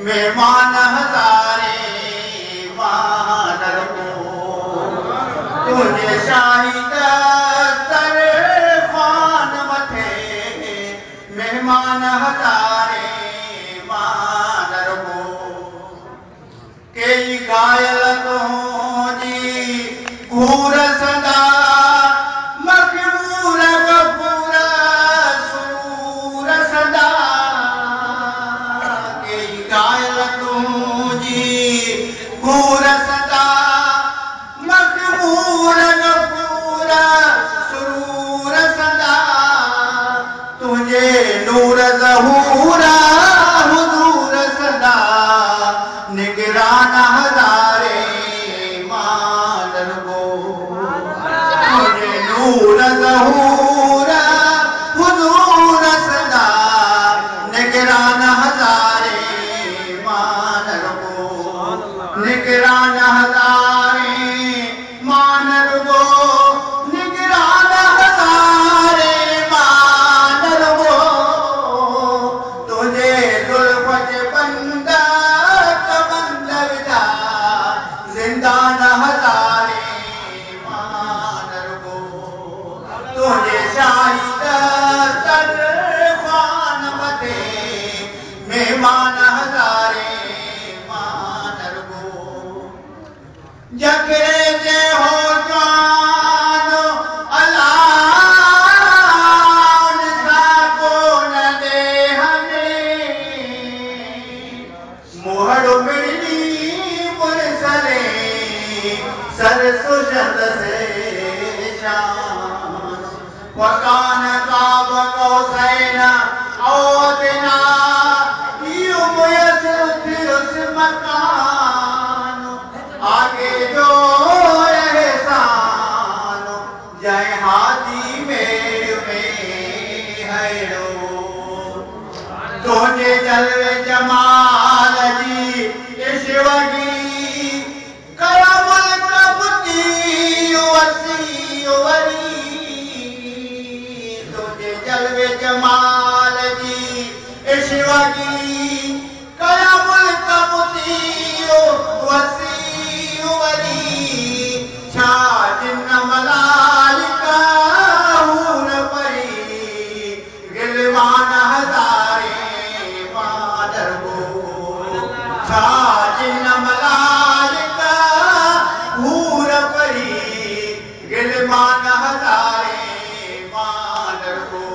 मेहमान हजारे मानर को तुझे शाही दर खान मथे मेहमान हजारे मानर को कई घायल तुझी घूर सदा मखबूर गफूर सुरूर सदा घूर सदा मखबूर गफूर सुरूर सदा तुझे नूर ज़हूर हुजूर सदा निगरान हज़ारे मानर को तुझे नूर ज़हूर हुजूर सदा निगरान हज़ारे निगरान हज़ारे मानर वो निगरान हज़ारे मानर वो तुझे जुल्फ़त बंदा कबंद विदा जिंदान हज़ारे मानर वो तुझे शाहिद दर खान मथे मेहमान हज़ारे जकरे जे हो जान अलान साको न दे हमें मोहड़ मिली मुरसले सर सुशद से शान वकान काब कौसैन औदना यूं मुयस्सर फिर उस मकान आगे जो एहसान जय हाथी मेर में हैरो तुझे जलवे जमाल जी ईश्वरी करमुल कबती वसी वरी तुझे जलवे जमाल जी ईश्वरी करमुल कबती वसी जिन्न मलाइका हूर परी गिलमान हज़ारे मानर को जिन्न मलाइका हूर परी गिलमान हज़ारे मानर को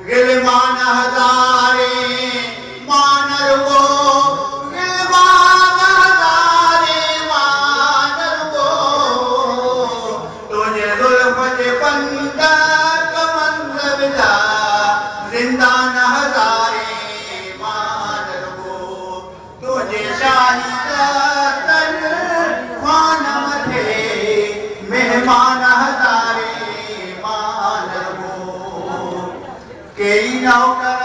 गिलमान हज़ारे मानर को जिंदान हज़ारे मानर को तुझे शाही दर खान मथे मेहमान हज़ारे मानर को कई नौकर